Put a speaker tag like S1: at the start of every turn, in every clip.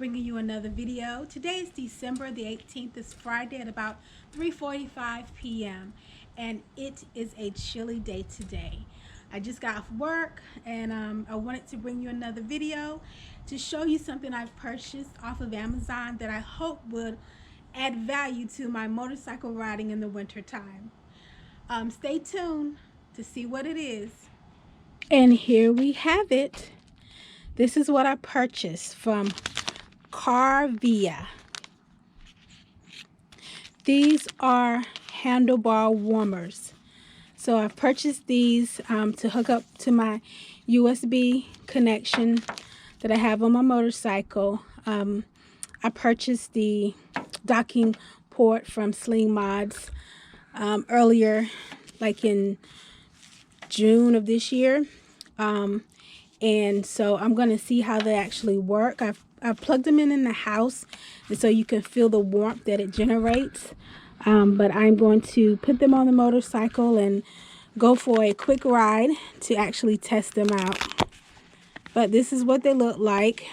S1: bringing you another video. Today is December the 18th. It's Friday at about 3:45 p.m. and it is a chilly day today. I just got off work and I wanted to bring you another video to show you something I've purchased off of Amazon that I hope would add value to my motorcycle riding in the winter time. Stay tuned to see what it is. And here we have it. This is what I purchased from Carviya. These are handlebar warmers. So I've purchased these to hook up to my USB connection that I have on my motorcycle. I purchased the docking port from Sling Mods earlier, like in June of this year. And so I'm going to see how they actually work. I've plugged them in the house, and so you can feel the warmth that it generates. But I'm going to put them on the motorcycle and go for a quick ride to actually test them out. But this is what they look like.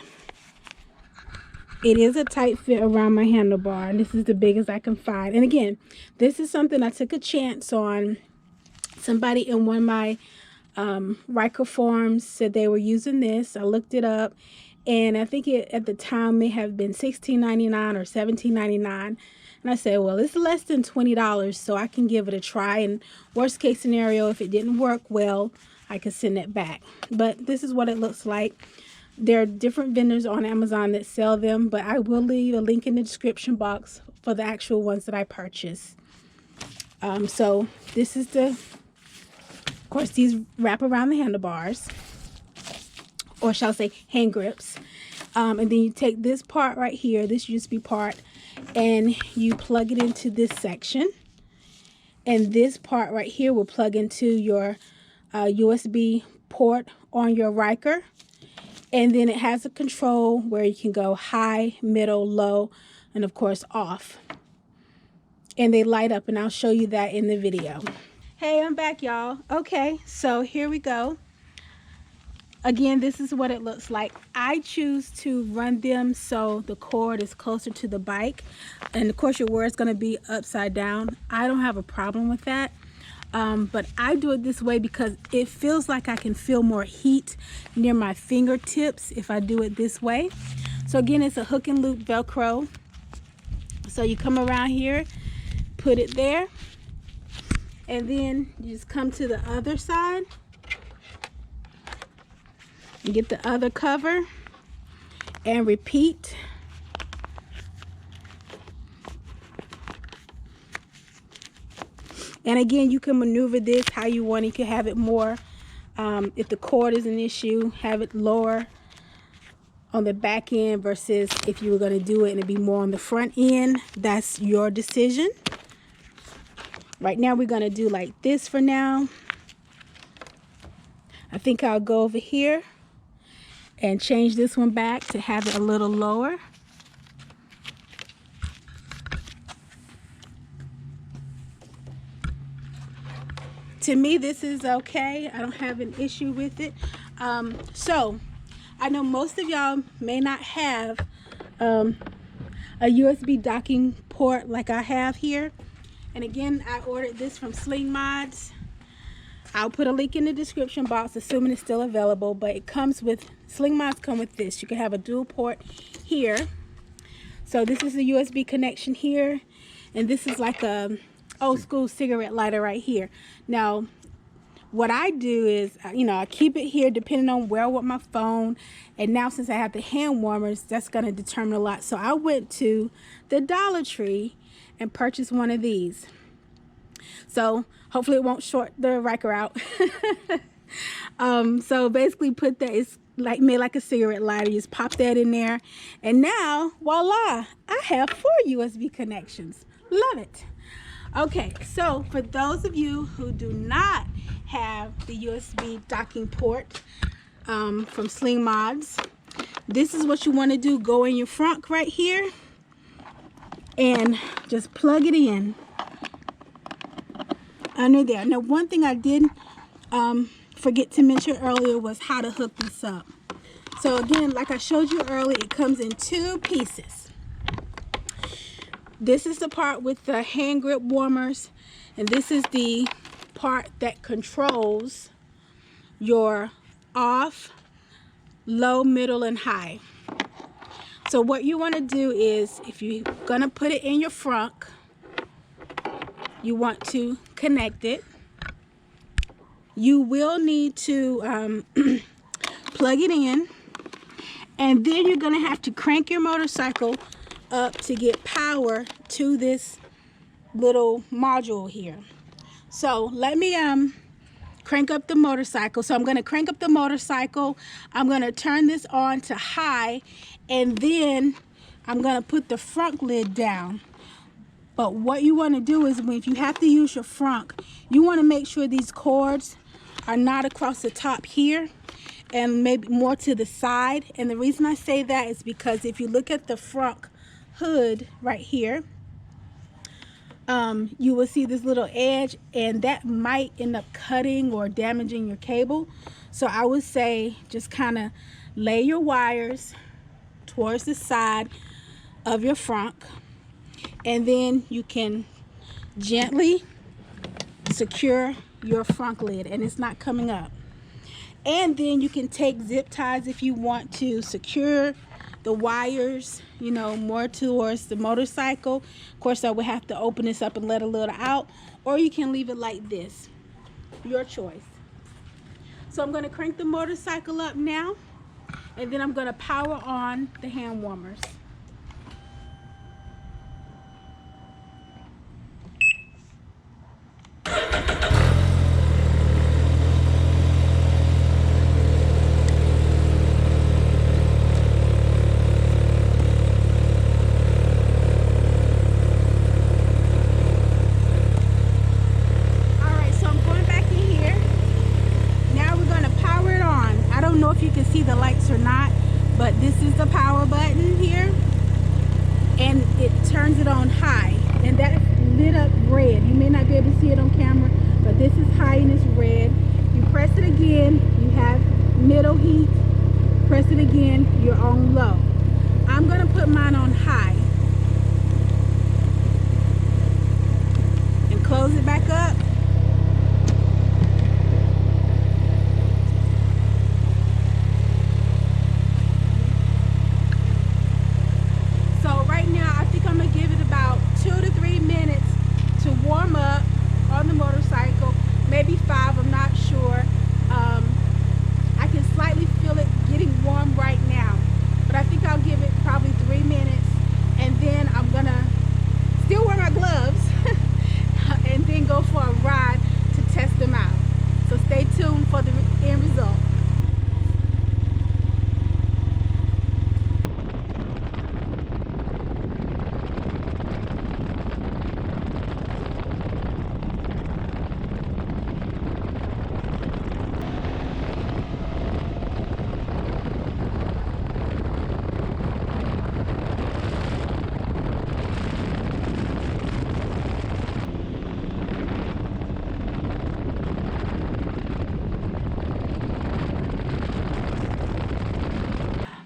S1: It is a tight fit around my handlebar, and this is the biggest I can find. And again, this is something I took a chance on. Somebody in one of my Ryker forums said they were using this. I looked it up, and I think it at the time may have been $16.99 or $17.99. And I said, well, it's less than $20, so I can give it a try. And worst case scenario, if it didn't work well, I could send it back. But this is what it looks like. There are different vendors on Amazon that sell them, but I will leave a link in the description box for the actual ones that I purchased. So this is the, of course, these wrap around the handlebars, or shall I say hand grips. And then you take this part right here, this USB part, and you plug it into this section. And this part right here will plug into your USB port on your Ryker. And then it has a control where you can go high, middle, low, and of course off. And they light up, and I'll show you that in the video. Hey, I'm back, y'all. Okay, so here we go. Again, this is what it looks like. I choose to run them so the cord is closer to the bike. And of course your wear is going to be upside down. I don't have a problem with that. But I do it this way because it feels like I can feel more heat near my fingertips if I do it this way. So again, it's a hook and loop Velcro. So you come around here, put it there, and then you just come to the other side and get the other cover and repeat. And again, you can maneuver this how you want. You can have it more, if the cord is an issue, have it lower on the back end versus if you were going to do it and it'd be more on the front end. That's your decision. Right now we're going to do like this for now. I think I'll go over here and change this one back to have it a little lower. To me, this is okay. I don't have an issue with it. So I know most of y'all may not have a USB docking port like I have here. And again, I ordered this from Sling Mods. I'll put a link in the description box, assuming it's still available. But it comes with, Sling Mods come with this. You can have a dual port here. So this is the USB connection here. And this is like a old school cigarette lighter right here. Now, what I do is, I keep it here depending on where I want my phone. And now since I have the hand warmers, that's going to determine a lot. So I went to the Dollar Tree and purchased one of these. So hopefully it won't short the Ryker out. So basically put that, it's like made like a cigarette lighter. You just pop that in there. And now, voila, I have 4 USB connections. Love it. Okay, so for those of you who do not have the USB docking port from Sling Mods, this is what you want to do. Go in your front right here and just plug it in under there. Now, one thing I did forget to mention earlier was how to hook this up. So again, like I showed you earlier, it comes in 2 pieces. This is the part with the hand grip warmers, and this is the part that controls your off, low, middle, and high. So what you want to do is, if you're going to put it in your front, you want to connect it. You will need to plug it in, and then you're going to have to crank your motorcycle up to get power to this little module here. So let me crank up the motorcycle. So I'm going to crank up the motorcycle. I'm going to turn this on to high, and then I'm going to put the front lid down. But what you want to do is, if you have to use your front, you want to make sure these cords are not across the top here and maybe more to the side. And the reason I say that is because if you look at the front hood right here, you will see this little edge, and that might end up cutting or damaging your cable. So I would say just kind of lay your wires towards the side of your front, and then you can gently secure your front lid, and it's not coming up. And then you can take zip ties if you want to secure the wires, you know, more towards the motorcycle. Of course, I would have to open this up and let a little out, or you can leave it like this, your choice. So I'm going to crank the motorcycle up now, and then I'm going to power on the hand warmers. If you can see the lights or not, but this is the power button here, and it turns it on high, and that's lit up red. You may not be able to see it on camera, but this is high and it's red. You press it again, you have middle heat. Press it again, you're on low. I'm gonna put mine on high and close it back up. Warm up on the motorcycle, maybe 5, I'm not sure. I can slightly feel it getting warm right now, but I think I'll give it probably 3 minutes, and then I'm gonna still wear my gloves and then go for a ride to test them out. So stay tuned for the end result.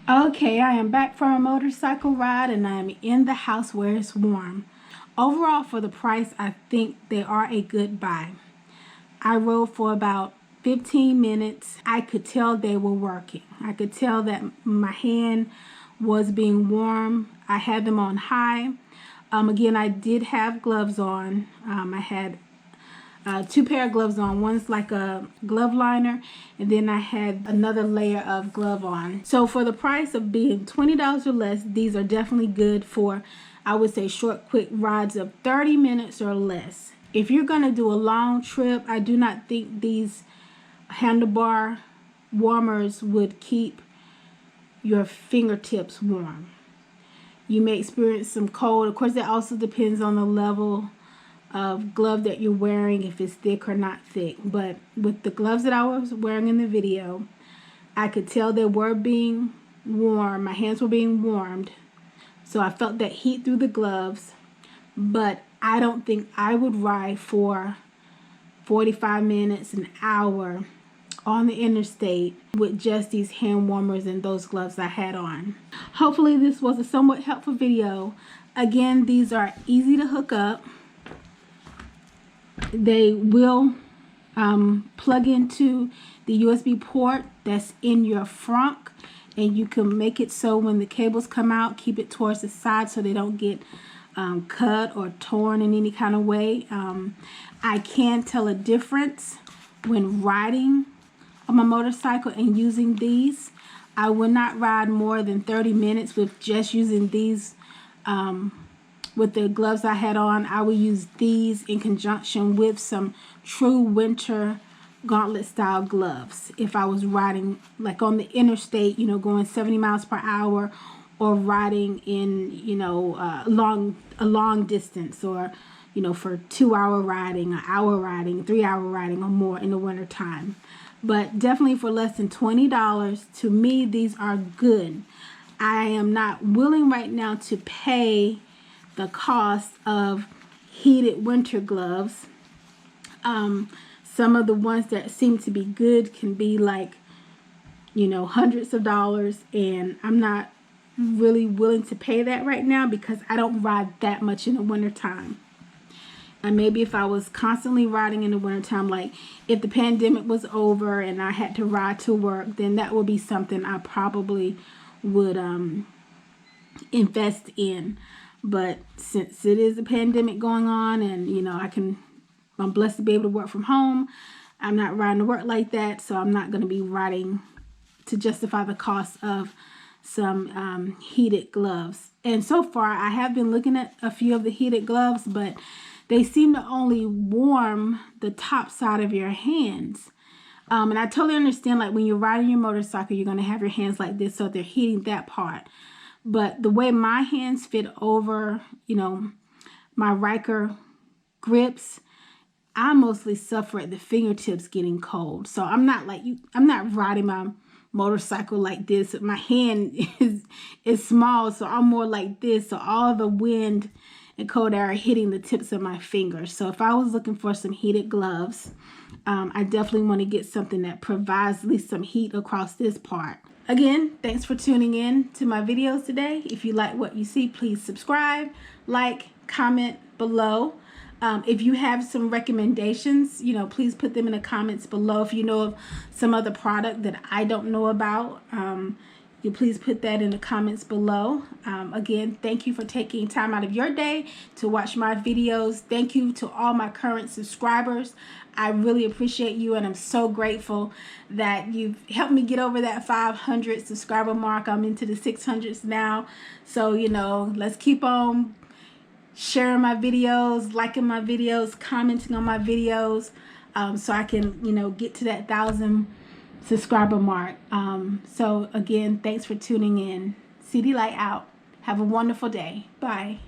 S1: Okay, I am back from a motorcycle ride, and I am in the house where it's warm. Overall, for the price, I think they are a good buy. I rode for about 15 minutes. I could tell they were working. I could tell that my hand was being warm. I had them on high. Again, I did have gloves on. I had 2 pair of gloves on. One's like a glove liner, and then I had another layer of glove on. So for the price of being $20 or less, these are definitely good for, I would say, short, quick rides of 30 minutes or less. If you're going to do a long trip, I do not think these handlebar warmers would keep your fingertips warm. You may experience some cold. Of course, that also depends on the level of glove that you're wearing, if it's thick or not thick. But with the gloves that I was wearing in the video, I could tell they were being warm. My hands were being warmed, so I felt that heat through the gloves. But I don't think I would ride for 45 minutes, an hour on the interstate with just these hand warmers and those gloves I had on. Hopefully this was a somewhat helpful video. Again, these are easy to hook up. They will plug into the USB port that's in your front, and you can make it so when the cables come out, keep it towards the side so they don't get cut or torn in any kind of way. I can tell a difference when riding on my motorcycle and using these. I would not ride more than 30 minutes with just using these with the gloves I had on. I would use these in conjunction with some true winter gauntlet style gloves if I was riding like on the interstate, you know, going 70 miles per hour, or riding in, you know, a long distance, or, you know, for 2-hour riding, an hour riding, 3-hour riding or more in the winter time. But definitely for less than $20, to me, these are good. I am not willing right now to pay the cost of heated winter gloves. Some of the ones that seem to be good can be like, you know, hundreds of dollars, and I'm not really willing to pay that right now because I don't ride that much in the winter time. And maybe if I was constantly riding in the wintertime, like if the pandemic was over and I had to ride to work, then that would be something I probably would invest in. But since it is a pandemic going on, and you know, I'm blessed to be able to work from home, I'm not riding to work like that, so I'm not going to be riding to justify the cost of some heated gloves. And so far I have been looking at a few of the heated gloves, but they seem to only warm the top side of your hands. And I totally understand, like when you're riding your motorcycle, you're going to have your hands like this, so they're heating that part. But the way my hands fit over, you know, my Ryker grips, I mostly suffer at the fingertips getting cold. So I'm not like you. I'm not riding my motorcycle like this. My hand is small, so I'm more like this. So all the wind and cold air are hitting the tips of my fingers. So if I was looking for some heated gloves, I definitely want to get something that provides at least some heat across this part. Again, thanks for tuning in to my videos today. If you like what you see, please subscribe, like, comment below. If you have some recommendations, you know, please put them in the comments below. If you know of some other product that I don't know about, you please put that in the comments below. Again, thank you for taking time out of your day to watch my videos. Thank you to all my current subscribers. I really appreciate you, and I'm so grateful that you've helped me get over that 500 subscriber mark. I'm into the 600s now. So, you know, let's keep on sharing my videos, liking my videos, commenting on my videos, so I can, you know, get to that 1,000 subscriber mark. So again, thanks for tuning in. CD Light out. Have a wonderful day. Bye.